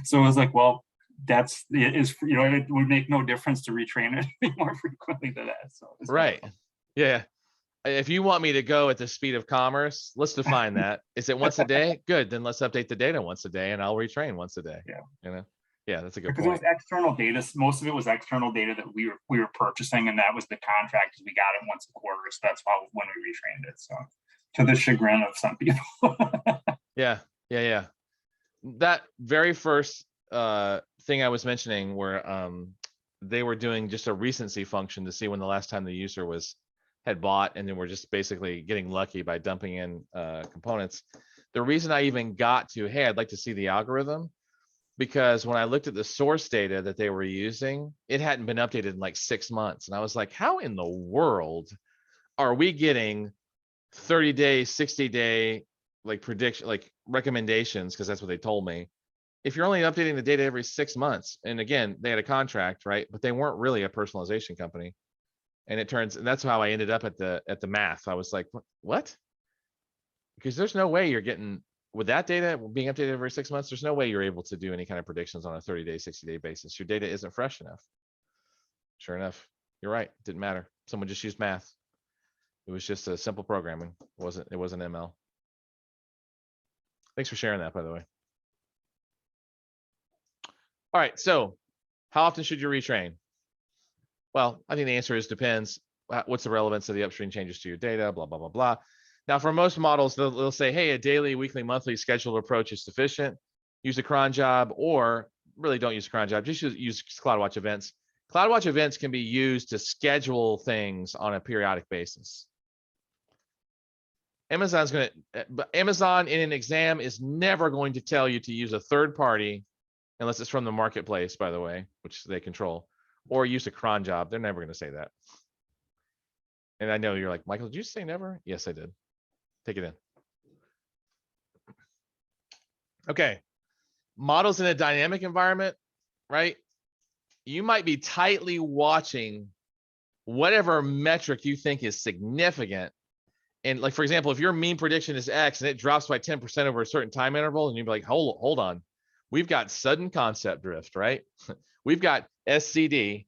So it was like, well, it is, you know, it would make no difference to retrain it more frequently than that. So Right. Yeah. If you want me to go at the speed of commerce, let's define that. Is it once a day? Good. Then let's update the data once a day and I'll retrain once a day. Yeah. You know? Yeah, that's a good because point. it was external data. Most of it was external data that we were purchasing, and that was the contract. We got it once a quarter, so that's why when we retrained it. So, to the chagrin of some people. Yeah. That very first thing I was mentioning, where they were doing just a recency function to see when the last time the user had bought, and then we're just basically getting lucky by dumping in components. The reason I even got to, hey, I'd like to see the algorithm, because when I looked at the source data that they were using, it hadn't been updated in like 6 months. And I was like, how in the world are we getting 30-day, 60-day like prediction, like recommendations? Because that's what they told me. If you're only updating the data every 6 months, and again, they had a contract, right? But they weren't really a personalization company. And and that's how I ended up at the math. I was like, what? Because there's no way you're getting, with that data being updated every 6 months, there's no way you're able to do any kind of predictions on a 30-day, 60-day basis. Your data isn't fresh enough. Sure enough, you're right. It didn't matter. Someone just used math. It was just a simple programming. It wasn't ML. Thanks for sharing that, by the way. All right, so how often should you retrain? Well, I think the answer is depends. What's the relevance of the upstream changes to your data, blah, blah, blah, blah. Now, for most models, they'll say, hey, a daily, weekly, monthly scheduled approach is sufficient. Use a cron job, or really don't use a cron job, just use CloudWatch events. CloudWatch events can be used to schedule things on a periodic basis. Amazon in an exam is never going to tell you to use a third party, unless it's from the marketplace, by the way, which they control, or use a cron job. They're never going to say that. And I know you're like, Michael, did you say never? Yes, I did. Take it in. Okay. Models in a dynamic environment, right? You might be tightly watching whatever metric you think is significant. And like, for example, if your mean prediction is X and it drops by 10% over a certain time interval, and you'd be like, hold on. We've got sudden concept drift, right? We've got SCD,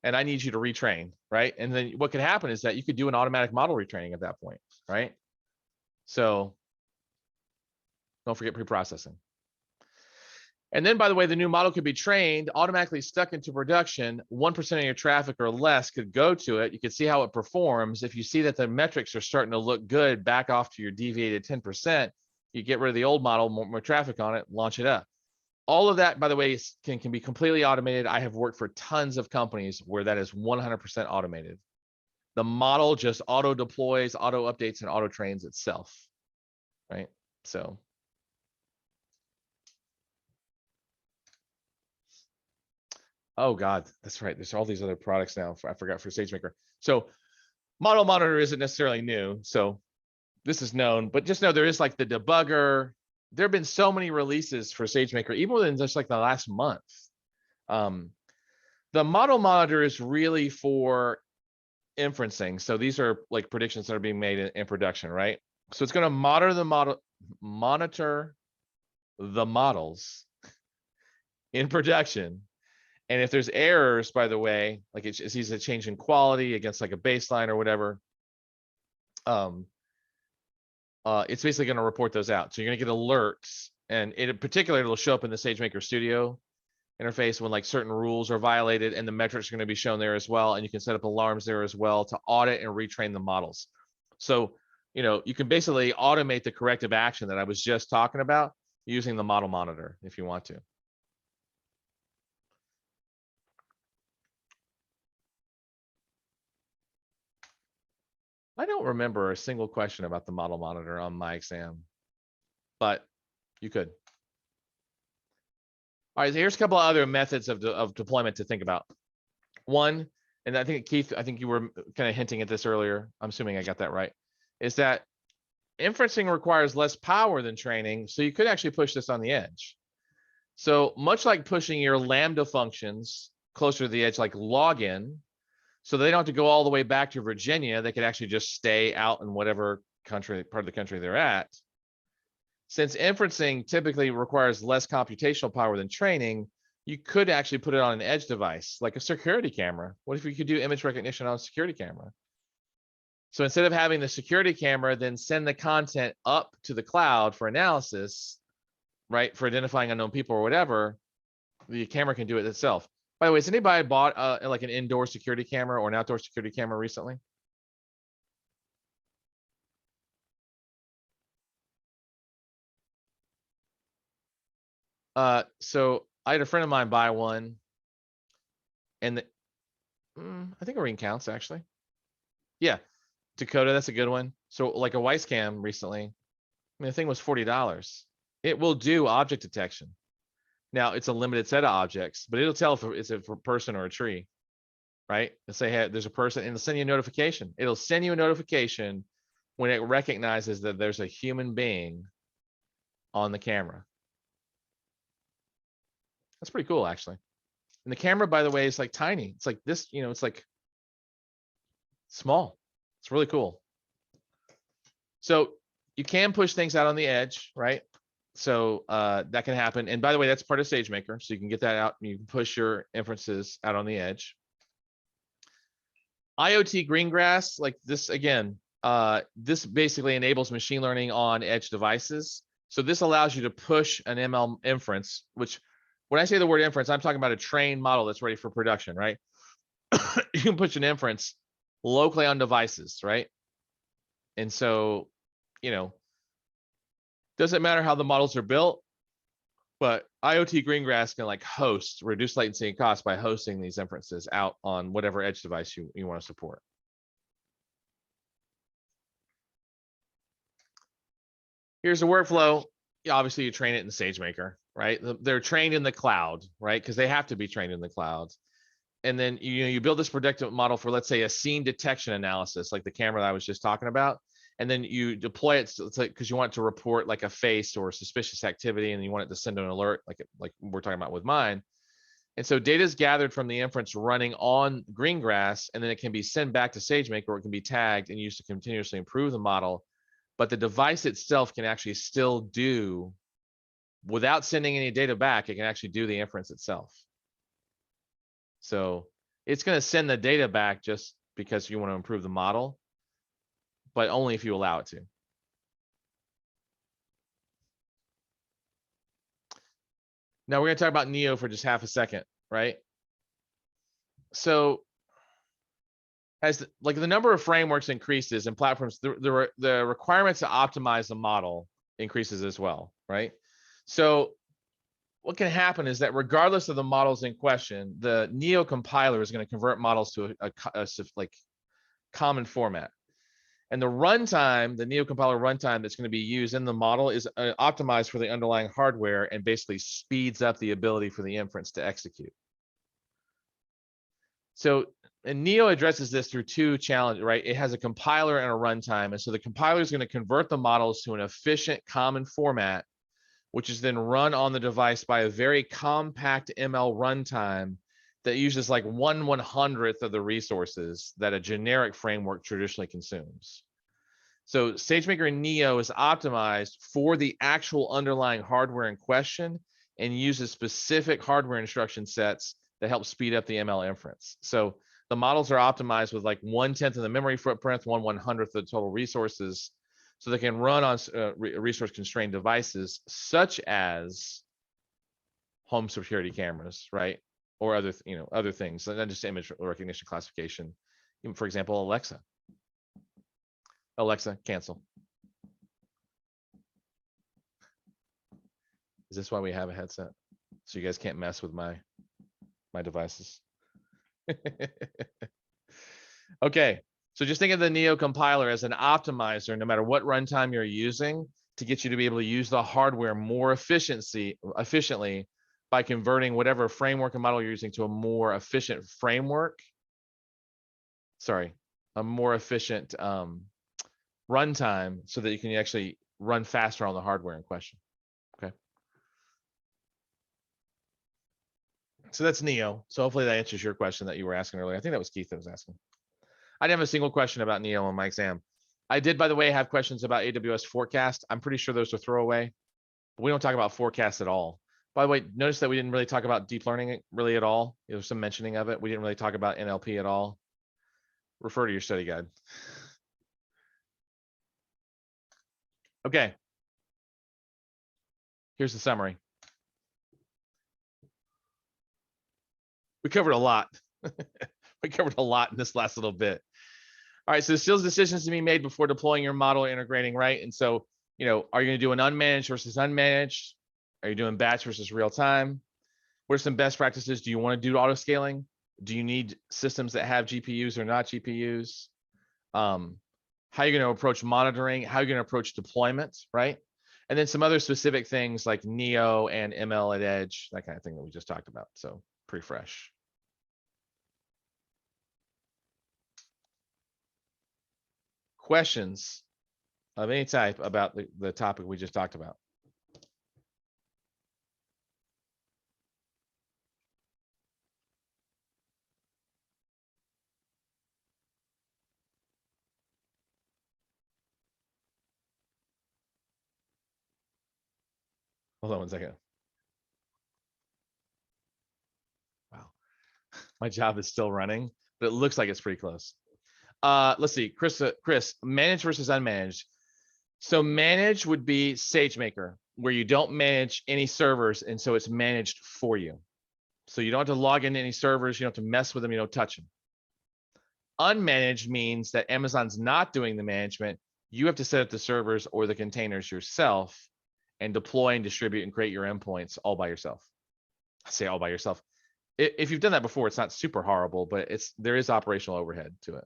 and I need you to retrain, right? And then what could happen is that you could do an automatic model retraining at that point, right? So don't forget pre-processing. And then, by the way, the new model could be trained, automatically stuck into production. 1% of your traffic or less could go to it. You can see how it performs. If you see that the metrics are starting to look good, back off to your deviated 10%, you get rid of the old model, more traffic on it, launch it up. All of that, by the way, can be completely automated. I have worked for tons of companies where that is 100% automated. The model just auto deploys, auto updates, and auto trains itself, right? So. Oh God, that's right. There's all these other products now. I forgot for SageMaker. So Model Monitor isn't necessarily new. So this is known, but just know there is like the debugger. There have been so many releases for SageMaker, even within just like the last month. The Model Monitor is really for inferencing. So these are like predictions that are being made in production, right? So it's going to monitor the models in production. And if there's errors, by the way, like it sees a change in quality against like a baseline or whatever, it's basically going to report those out. So you're going to get alerts, and in particular, it'll show up in the SageMaker Studio interface when like certain rules are violated, and the metrics are going to be shown there as well. And you can set up alarms there as well to audit and retrain the models. So, you can basically automate the corrective action that I was just talking about using the Model Monitor if you want to. I don't remember a single question about the Model Monitor on my exam, but you could. All right, here's a couple of other methods of deployment to think about. One, and I think Keith, I think you were kind of hinting at this earlier. I'm assuming I got that right. Is that inferencing requires less power than training, so you could actually push this on the edge. So much like pushing your Lambda functions closer to the edge, like login, so they don't have to go all the way back to Virginia. They could actually just stay out in whatever part of the country they're at. Since inferencing typically requires less computational power than training, you could actually put it on an edge device, like a security camera. What if you could do image recognition on a security camera? So instead of having the security camera then send the content up to the cloud for analysis, right, for identifying unknown people or whatever, the camera can do it itself. By the way, has anybody bought like an indoor security camera or an outdoor security camera recently? So I had a friend of mine buy one, and I think a ring counts actually. Yeah, Dakota, that's a good one. So like a Wisecam recently, I mean, the thing was $40. It will do object detection. Now it's a limited set of objects, but it'll tell if it's a person or a tree, right? Let's say, hey, there's a person, and it'll send you a notification. It'll send you a notification when it recognizes that there's a human being on the camera. That's pretty cool, actually. And the camera, by the way, is like tiny. It's like this, it's like small. It's really cool. So you can push things out on the edge, right? So that can happen. And by the way, that's part of SageMaker. So you can get that out and you can push your inferences out on the edge. IoT Greengrass, like this, again, this basically enables machine learning on edge devices. So this allows you to push an ML inference, which when I say the word inference, I'm talking about a trained model that's ready for production, right? You can push an inference locally on devices, right? And so, you know, doesn't matter how the models are built, but IoT Greengrass can like host, reduce latency and cost by hosting these inferences out on whatever edge device you want to support. Here's a workflow. Obviously, you train it in SageMaker, right? They're trained in the cloud, right? Because they have to be trained in the cloud. And then you build this predictive model for, let's say, a scene detection analysis, like the camera that I was just talking about. And then you deploy it because you want it to report like a face or suspicious activity, and you want it to send an alert, like we're talking about with mine. And so data is gathered from the inference running on Greengrass, and then it can be sent back to SageMaker, or it can be tagged and used to continuously improve the model. But the device itself can actually still do, without sending any data back, it can actually do the inference itself. So it's going to send the data back just because you want to improve the model, but only if you allow it to. Now we're going to talk about Neo for just half a second, right? So as the number of frameworks increases and platforms, the requirements to optimize the model increases as well, right? So what can happen is that regardless of the models in question, the Neo compiler is going to convert models to a like common format. And the runtime, the Neo compiler runtime that's going to be used in the model is optimized for the underlying hardware and basically speeds up the ability for the inference to execute. So, and Neo addresses this through two challenges, right? It has a compiler and a runtime. And so the compiler is going to convert the models to an efficient common format, which is then run on the device by a very compact ML runtime that uses like 1/100th of the resources that a generic framework traditionally consumes. So SageMaker Neo is optimized for the actual underlying hardware in question and uses specific hardware instruction sets that help speed up the ML inference. So the models are optimized with like 1/10 of the memory footprint, 1/100th of the total resources, so they can run on resource constrained devices such as home security cameras, right? Or other, other things, not just image recognition classification. Even, for example, Alexa. Alexa, cancel. Is this why we have a headset? So you guys can't mess with my devices. Okay, so just think of the Neo compiler as an optimizer, no matter what runtime you're using, to get you to be able to use the hardware more efficiently by converting whatever framework and model you're using to a more efficient framework. Sorry, a more efficient runtime, so that you can actually run faster on the hardware in question. Okay. So that's Neo. So hopefully that answers your question that you were asking earlier. I think that was Keith that was asking. I didn't have a single question about Neo on my exam. I did, by the way, have questions about AWS Forecast. I'm pretty sure those are throwaway. But we don't talk about forecast at all. By the way, notice that we didn't really talk about deep learning really at all. There was some mentioning of it. We didn't really talk about NLP at all. Refer to your study guide. Okay. Here's the summary. We covered a lot. We covered a lot in this last little bit. All right, so there's still decisions to be made before deploying your model or integrating, right? And so, are you going to do an unmanaged versus unmanaged? Are you doing batch versus real time? What are some best practices? Do you want to do auto scaling? Do you need systems that have GPUs or not GPUs? How are you going to approach monitoring? How are you going to approach deployment, right? And then some other specific things like Neo and ML at Edge, that kind of thing that we just talked about. So pretty fresh. Questions of any type about the topic we just talked about? Hold on one second. Wow. My job is still running, but it looks like it's pretty close. Let's see, Chris, managed versus unmanaged. So manage would be SageMaker, where you don't manage any servers, and so it's managed for you. So you don't have to log into any servers, you don't have to mess with them, you don't touch them. Unmanaged means that Amazon's not doing the management. You have to set up the servers or the containers yourself and deploy and distribute and create your endpoints all by yourself. I say all by yourself. If you've done that before, it's not super horrible, but there is operational overhead to it.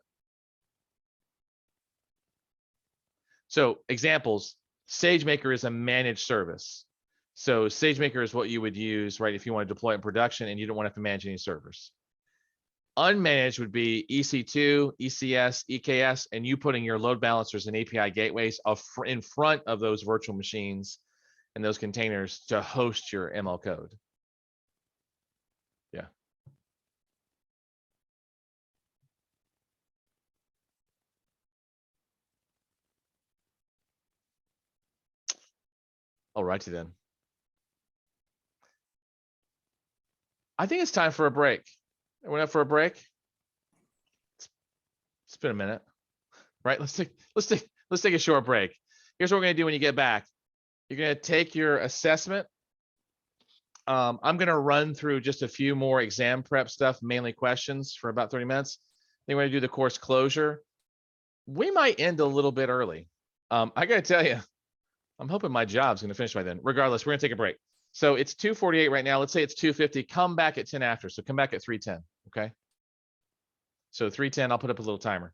So examples, SageMaker is a managed service. So SageMaker is what you would use, right, if you want to deploy it in production and you don't want to have to manage any servers. Unmanaged would be EC2, ECS, EKS, and you putting your load balancers and API gateways in front of those virtual machines and those containers to host your ML code. Yeah. All righty then. I think it's time for a break. We're up for a break. It's been a minute, right? Let's take a short break. Here's what we're gonna do when you get back. You're gonna take your assessment. I'm gonna run through just a few more exam prep stuff, mainly questions for about 30 minutes. Then we're gonna do the course closure. We might end a little bit early. I gotta tell you, I'm hoping my job's gonna finish by then. Regardless, we're gonna take a break. So it's 2:48 right now. Let's say it's 2:50. Come back at 10 after. So come back at 3:10. Okay. So 3:10, I'll put up a little timer.